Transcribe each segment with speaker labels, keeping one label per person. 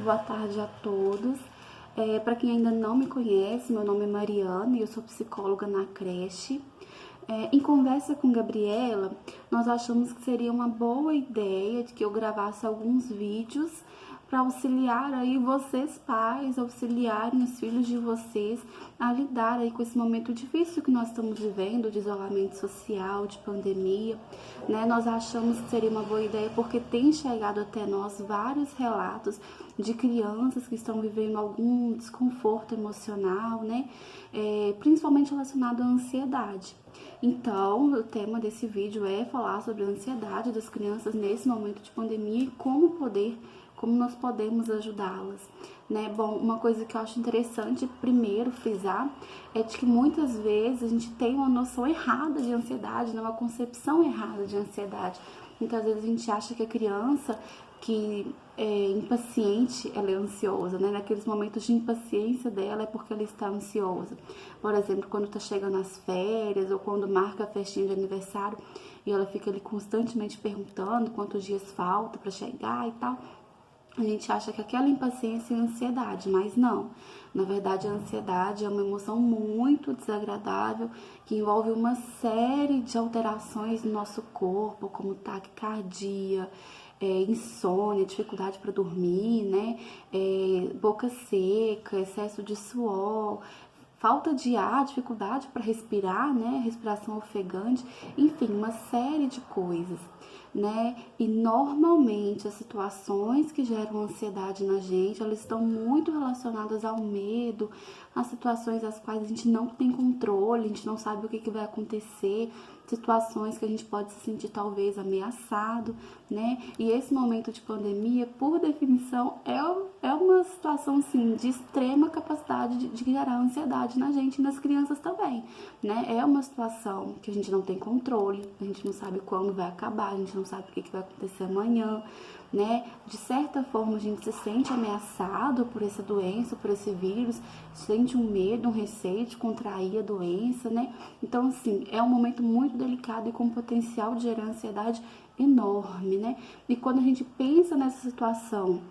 Speaker 1: boa tarde a todos. Para quem ainda não me conhece, meu nome é Mariana e eu sou psicóloga na creche. Em conversa com Gabriela, nós achamos que seria uma boa ideia de que eu gravasse alguns vídeos para auxiliar aí vocês pais, auxiliarem os filhos de vocês a lidar aí com esse momento difícil que nós estamos vivendo, de isolamento social, de pandemia, né? Nós achamos que seria uma boa ideia porque tem chegado até nós vários relatos de crianças que estão vivendo algum desconforto emocional, né? Principalmente relacionado à ansiedade. Então, o tema desse vídeo é falar sobre a ansiedade das crianças nesse momento de pandemia e como nós podemos ajudá-las, né? Bom, uma coisa que eu acho interessante, primeiro, frisar, é de que muitas vezes a gente tem uma noção errada de ansiedade, né? Uma concepção errada de ansiedade. Muitas vezes a gente acha que a criança que é impaciente, ela é ansiosa, né? Naqueles momentos de impaciência dela é porque ela está ansiosa. Por exemplo, quando tá chegando as férias ou quando marca a festinha de aniversário e ela fica ali constantemente perguntando quantos dias falta para chegar e tal. A gente acha que aquela impaciência é ansiedade, mas não. Na verdade, a ansiedade é uma emoção muito desagradável que envolve uma série de alterações no nosso corpo, como taquicardia, insônia, dificuldade para dormir, né? Boca seca, excesso de suor, falta de ar, dificuldade para respirar, né? Respiração ofegante, enfim, uma série de coisas, né? E normalmente as situações que geram ansiedade na gente, elas estão muito relacionadas ao medo, às situações às quais a gente não tem controle, a gente não sabe o que vai acontecer, situações que a gente pode se sentir talvez ameaçado, né? E esse momento de pandemia, por definição, é uma situação, assim, de extrema capacidade de gerar ansiedade na gente e nas crianças também, né? É uma situação que a gente não tem controle, a gente não sabe quando vai acabar, a gente não sabe o que vai acontecer amanhã, né? De certa forma, a gente se sente ameaçado por essa doença, por esse vírus, sente um medo, um receio de contrair a doença, né? Então, assim, é um momento muito delicado e com potencial de gerar ansiedade enorme, né? E quando a gente pensa nessa situação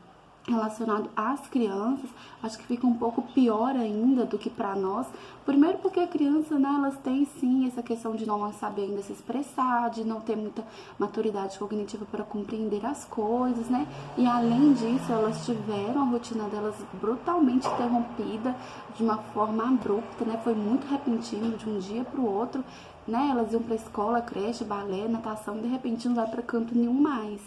Speaker 1: relacionado às crianças, acho que fica um pouco pior ainda do que para nós. Primeiro porque a criança, né, elas têm sim essa questão de não saber ainda se expressar, de não ter muita maturidade cognitiva para compreender as coisas, né? E além disso, elas tiveram a rotina delas brutalmente interrompida de uma forma abrupta, né? Foi muito repentino, de um dia para o outro, né? Elas iam para escola, creche, balé, natação, e de repente não vai para canto nenhum mais,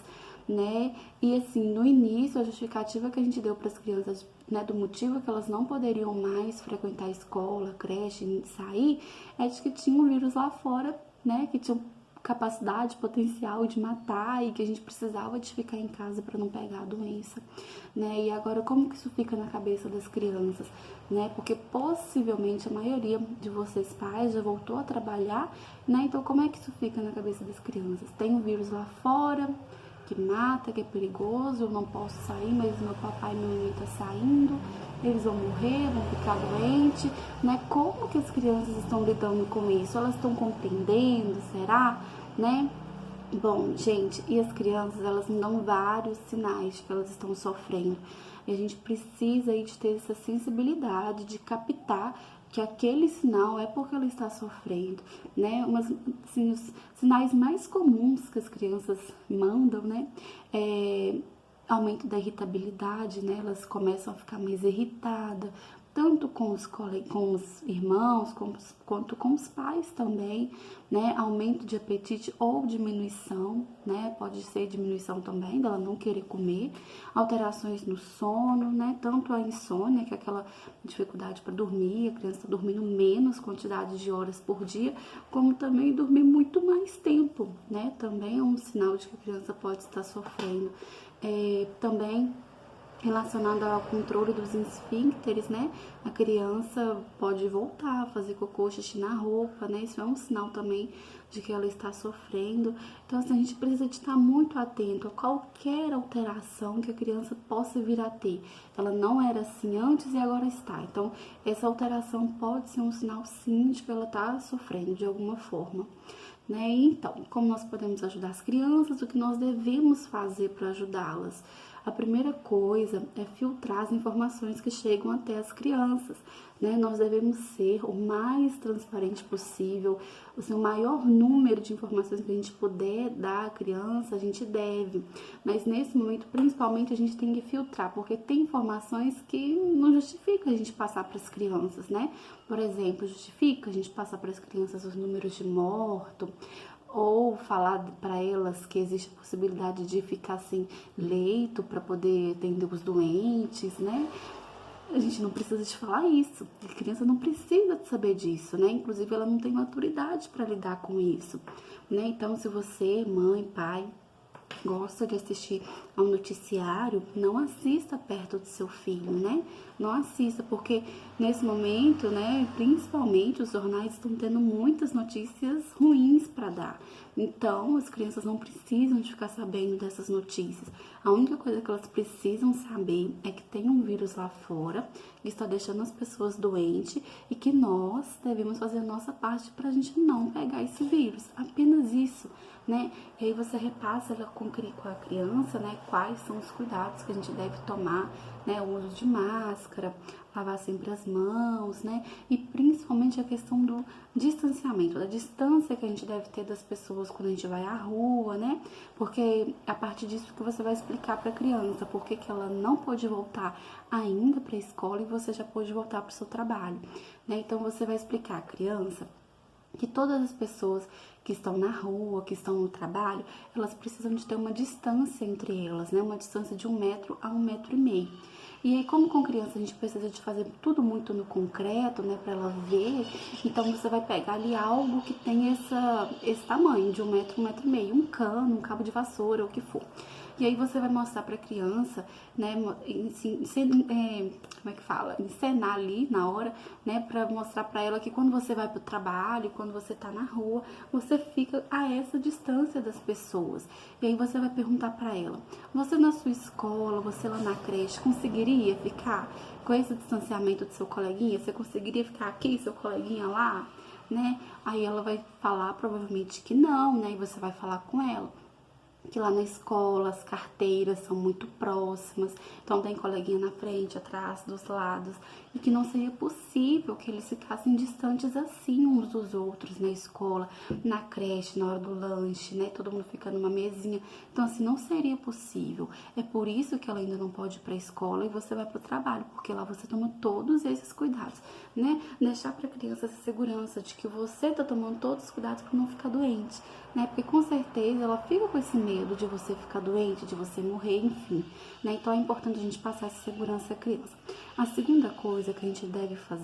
Speaker 1: né? E assim, no início, a justificativa que a gente deu para as crianças, né, do motivo que elas não poderiam mais frequentar a escola, creche, sair, é de que tinha um vírus lá fora, né, que tinha capacidade, potencial de matar e que a gente precisava de ficar em casa para não pegar a doença, né? E agora, como que isso fica na cabeça das crianças, né? Porque possivelmente a maioria de vocês pais já voltou a trabalhar, né? Então, como é que isso fica na cabeça das crianças? Tem um vírus lá fora que mata, que é perigoso, eu não posso sair, mas meu papai e minha mamãe tá saindo, eles vão morrer, vão ficar doentes, né? Como que as crianças estão lidando com isso? Elas estão compreendendo, será, né? Bom, gente, e as crianças, elas me dão vários sinais de que elas estão sofrendo. E a gente precisa aí de ter essa sensibilidade de captar que aquele sinal é porque ela está sofrendo, né? Assim, os sinais mais comuns que as crianças mandam, né? Aumento da irritabilidade, né? Elas começam a ficar mais irritadas, tanto com os irmãos, quanto com os pais também, né? Aumento de apetite ou diminuição, né? Pode ser diminuição também, dela não querer comer, alterações no sono, né? Tanto a insônia, que é aquela dificuldade para dormir, a criança está dormindo menos quantidade de horas por dia, como também dormir muito mais tempo, né? Também é um sinal de que a criança pode estar sofrendo. Também relacionado ao controle dos esfíncteres, né? A criança pode voltar a fazer cocô, xixi na roupa, né? Isso é um sinal também de que ela está sofrendo. Então, assim, a gente precisa de estar muito atento a qualquer alteração que a criança possa vir a ter. Ela não era assim antes e agora está. Então, essa alteração pode ser um sinal, sim, de que ela está sofrendo de alguma forma, né? Então, como nós podemos ajudar as crianças, o que nós devemos fazer para ajudá-las? A primeira coisa é filtrar as informações que chegam até as crianças, né? Nós devemos ser o mais transparente possível, o maior número de informações que a gente puder dar à criança, a gente deve. Mas nesse momento, principalmente, a gente tem que filtrar, porque tem informações que não justifica a gente passar para as crianças, né? Por exemplo, justifica a gente passar para as crianças os números de morto, ou falar para elas que existe a possibilidade de ficar sem leito para poder atender os doentes, né? A gente não precisa de falar isso. A criança não precisa de saber disso, né? Inclusive, ela não tem maturidade para lidar com isso, né? Então, se você, mãe, pai, gosta de assistir ao noticiário, não assista perto do seu filho, né? Não assista, porque nesse momento, né, principalmente os jornais estão tendo muitas notícias ruins para dar. Então, as crianças não precisam de ficar sabendo dessas notícias. A única coisa que elas precisam saber é que tem um vírus lá fora que está deixando as pessoas doentes e que nós devemos fazer a nossa parte para a gente não pegar esse vírus. Apenas isso, né? E aí você repassa com a criança, né, quais são os cuidados que a gente deve tomar, né, o uso de máscara, lavar sempre as mãos, né, e principalmente a questão do distanciamento, da distância que a gente deve ter das pessoas quando a gente vai à rua, né, porque a partir disso que você vai explicar para a criança por que ela não pode voltar ainda para a escola e você já pode voltar para o seu trabalho, né, então você vai explicar à criança que todas as pessoas que estão na rua, que estão no trabalho, elas precisam de ter uma distância entre elas, né? Uma distância de 1 metro a 1,5 metro. E aí, como com criança a gente precisa de fazer tudo muito no concreto, né? Para ela ver, então você vai pegar ali algo que tem esse tamanho, de 1 metro, 1,5 metro, um cano, um cabo de vassoura, o que for. E aí você vai mostrar para a criança, né, como é que fala? Encenar ali na hora, né, para mostrar para ela que quando você vai para o trabalho, quando você tá na rua, você fica a essa distância das pessoas. E aí você vai perguntar para ela: você na sua escola, você lá na creche, conseguiria ficar com esse distanciamento do seu coleguinha? Você conseguiria ficar aqui, seu coleguinha lá, né? Aí ela vai falar provavelmente que não, né? E você vai falar com ela que lá na escola as carteiras são muito próximas, então tem coleguinha na frente, atrás, dos lados, e que não seria possível que eles ficassem distantes assim uns dos outros na escola, na creche, na hora do lanche, né? Todo mundo fica numa mesinha. Então, assim, não seria possível. É por isso que ela ainda não pode ir para a escola e você vai para o trabalho, porque lá você toma todos esses cuidados, né? Deixar para a criança essa segurança de que você tá tomando todos os cuidados para não ficar doente, né? Porque com certeza ela fica com esse medo de você ficar doente, de você morrer, enfim, né? Então é importante a gente passar essa segurança à criança. A segunda coisa que a gente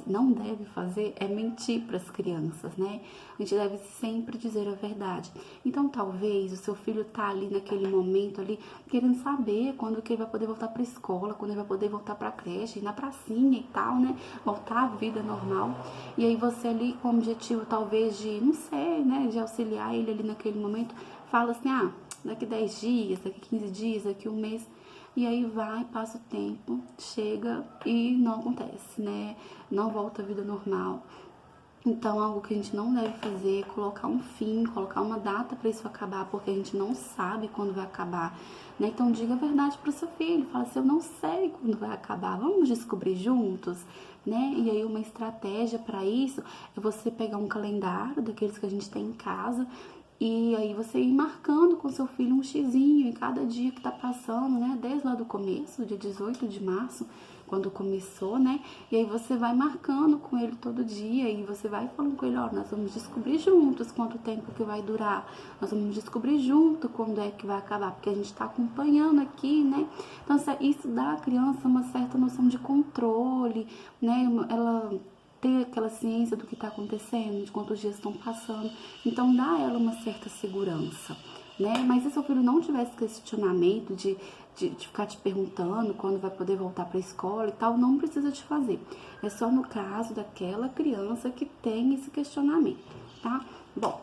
Speaker 1: não deve fazer é mentir para as crianças, né? A gente deve sempre dizer a verdade. Então talvez o seu filho tá ali naquele momento ali querendo saber quando que ele vai poder voltar para a escola, quando ele vai poder voltar para a creche, ir na pracinha e tal, né? Voltar à vida normal. E aí você ali com o objetivo talvez de, não sei, né, de auxiliar ele ali naquele momento, fala assim: ah, daqui 10 dias, daqui 15 dias, daqui um mês. E aí vai, passa o tempo, chega e não acontece, né? Não volta à vida normal. Então, algo que a gente não deve fazer é colocar um fim, colocar uma data para isso acabar, porque a gente não sabe quando vai acabar, né? Então, diga a verdade para o seu filho, fala assim: eu não sei quando vai acabar, vamos descobrir juntos, né? E aí, uma estratégia para isso é você pegar um calendário daqueles que a gente tem em casa, e aí você ir marcando com seu filho um xizinho em cada dia que tá passando, né? Desde lá do começo, dia 18 de março, quando começou, né? E aí você vai marcando com ele todo dia e você vai falando com ele: ó, nós vamos descobrir juntos quanto tempo que vai durar, nós vamos descobrir junto quando é que vai acabar, porque a gente tá acompanhando aqui, né? Então isso dá à criança uma certa noção de controle, né? Ela ter aquela ciência do que está acontecendo, de quantos dias estão passando. Então, dá a ela uma certa segurança, né? Mas se seu filho não tivesse questionamento de ficar te perguntando quando vai poder voltar para a escola e tal, não precisa te fazer. É só no caso daquela criança que tem esse questionamento, tá? Bom,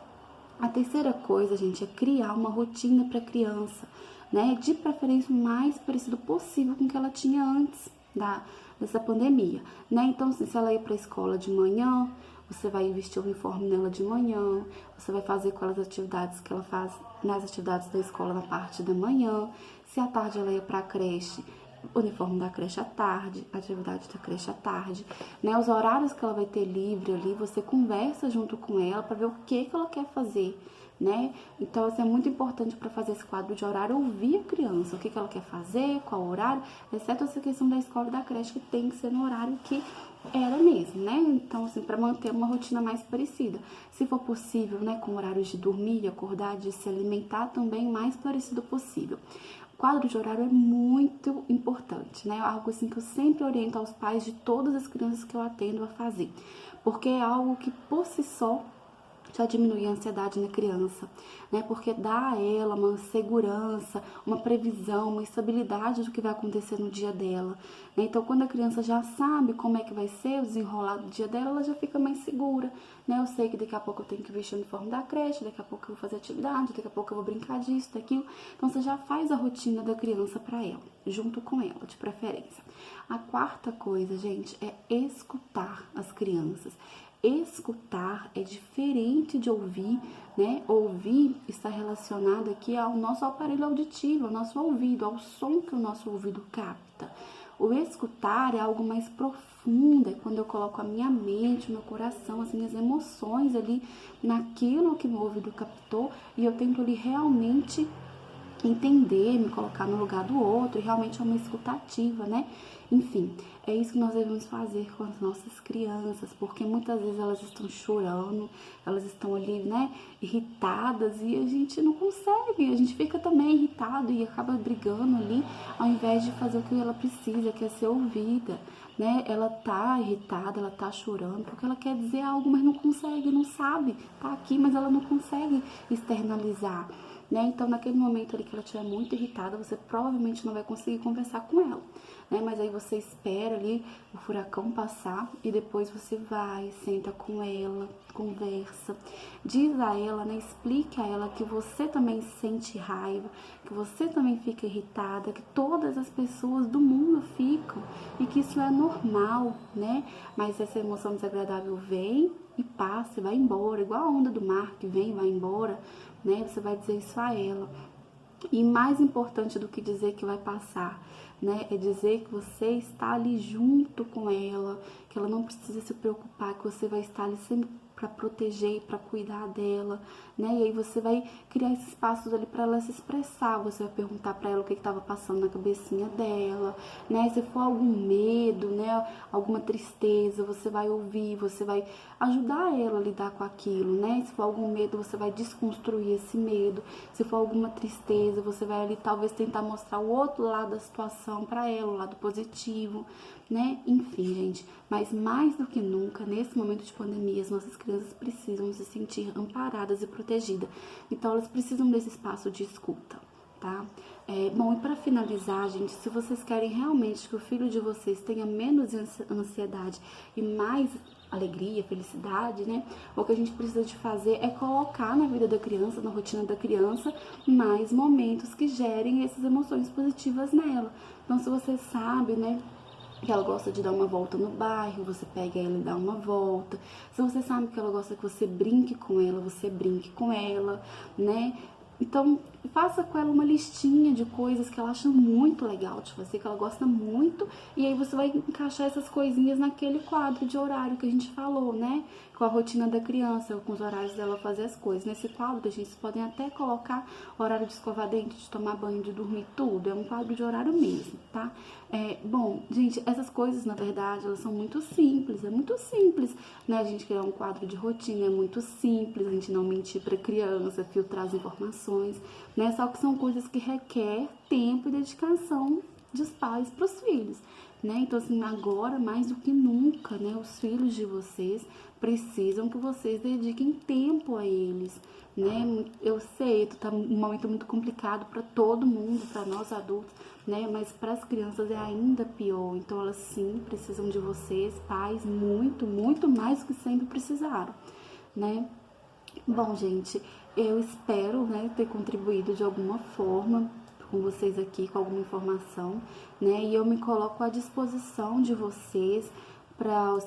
Speaker 1: a terceira coisa, gente, é criar uma rotina para a criança, né? De preferência o mais parecido possível com o que ela tinha antes dessa pandemia, né? Então, se ela ia para a escola de manhã, você vai vestir o uniforme nela de manhã, você vai fazer com ela as atividades que ela faz nas atividades da escola na parte da manhã. Se à tarde ela ia para a creche, o uniforme da creche à tarde, atividade da creche à tarde, né? Os horários que ela vai ter livre ali, você conversa junto com ela para ver o que ela quer fazer, né? Então, isso é muito importante para fazer esse quadro de horário, ouvir a criança, o que ela quer fazer, qual horário, exceto essa questão da escola e da creche, que tem que ser no horário que era mesmo, né? Então, assim, para manter uma rotina mais parecida. Se for possível, né, com horários de dormir, de acordar, de se alimentar também o mais parecido possível. O quadro de horário é muito importante, né? Algo assim que eu sempre oriento aos pais de todas as crianças que eu atendo a fazer, porque é algo que por si só já diminui a ansiedade na criança, né? Porque dá a ela uma segurança, uma previsão, uma estabilidade do que vai acontecer no dia dela, né? Então, quando a criança já sabe como é que vai ser o desenrolar do dia dela, ela já fica mais segura, né? Eu sei que daqui a pouco eu tenho que vestir o uniforme da creche, daqui a pouco eu vou fazer atividade, daqui a pouco eu vou brincar disso, daquilo. Então, você já faz a rotina da criança para ela, junto com ela, de preferência. A quarta coisa, gente, é escutar as crianças. Escutar é diferente de ouvir, né? Ouvir está relacionado aqui ao nosso aparelho auditivo, ao nosso ouvido, ao som que o nosso ouvido capta. O escutar é algo mais profundo, é quando eu coloco a minha mente, o meu coração, as minhas emoções ali naquilo que meu ouvido captou e eu tento ali realmente entender, me colocar no lugar do outro, e realmente é uma escutativa, né? Enfim, é isso que nós devemos fazer com as nossas crianças, porque muitas vezes elas estão chorando, elas estão ali, né, irritadas, e a gente não consegue, a gente fica também irritado e acaba brigando ali, ao invés de fazer o que ela precisa, que é ser ouvida, né? Ela tá irritada, ela tá chorando, porque ela quer dizer algo, mas não consegue, não sabe, tá aqui, mas ela não consegue externalizar, né? Então, naquele momento ali que ela estiver muito irritada, você provavelmente não vai conseguir conversar com ela, né? Mas aí você espera ali o furacão passar e depois você vai, senta com ela, conversa, diz a ela, né? Explica a ela que você também sente raiva, que você também fica irritada, que todas as pessoas do mundo ficam e que isso é normal, né? Mas essa emoção desagradável vem e passa e vai embora, igual a onda do mar que vem e vai embora, né? Você vai dizer isso a ela. E mais importante do que dizer que vai passar, né? É dizer que você está ali junto com ela, que ela não precisa se preocupar, que você vai estar ali sempre para proteger, para cuidar dela, né? E aí você vai criar esses espaços ali para ela se expressar. Você vai perguntar para ela o que estava passando na cabecinha dela, né? Se for algum medo, né? Alguma tristeza, você vai ouvir, você vai ajudar ela a lidar com aquilo, né? Se for algum medo, você vai desconstruir esse medo. Se for alguma tristeza, você vai ali talvez tentar mostrar o outro lado da situação para ela, o lado positivo, né? Enfim, gente, mas mais do que nunca, nesse momento de pandemia, as nossas crianças precisam se sentir amparadas e protegidas. Então, elas precisam desse espaço de escuta, tá? Bom, e para finalizar, gente, se vocês querem realmente que o filho de vocês tenha menos ansiedade e mais alegria, felicidade, né? O que a gente precisa de fazer é colocar na vida da criança, na rotina da criança, mais momentos que gerem essas emoções positivas nela. Então, se você sabe, né, que ela gosta de dar uma volta no bairro, você pega ela e dá uma volta. Se você sabe que ela gosta que você brinque com ela, você brinque com ela, né? Então, faça com ela uma listinha de coisas que ela acha muito legal de fazer, que ela gosta muito, e aí você vai encaixar essas coisinhas naquele quadro de horário que a gente falou, né? Com a rotina da criança, com os horários dela fazer as coisas. Nesse quadro, a gente podem até colocar horário de escovar dente, de tomar banho, de dormir, tudo. É um quadro de horário mesmo, tá? Bom, gente, essas coisas, na verdade, elas são muito simples, é muito simples, né? A gente criar um quadro de rotina, é muito simples, a gente não mentir pra criança, filtrar as informações, né? Só que são coisas que requer tempo e dedicação dos pais para os filhos, né? Então, assim, agora mais do que nunca, né? Os filhos de vocês precisam que vocês dediquem tempo a eles, né? Eu sei, tá um momento muito complicado para todo mundo, para nós adultos, né? Mas para as crianças é ainda pior. Então, elas sim precisam de vocês, pais, muito, muito mais do que sempre precisaram, né? Bom, gente, eu espero, né, ter contribuído de alguma forma com vocês aqui, com alguma informação, né? E eu me coloco à disposição de vocês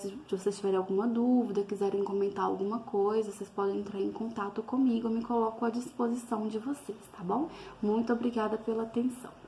Speaker 1: Se vocês tiverem alguma dúvida, quiserem comentar alguma coisa, vocês podem entrar em contato comigo, eu me coloco à disposição de vocês, tá bom? Muito obrigada pela atenção.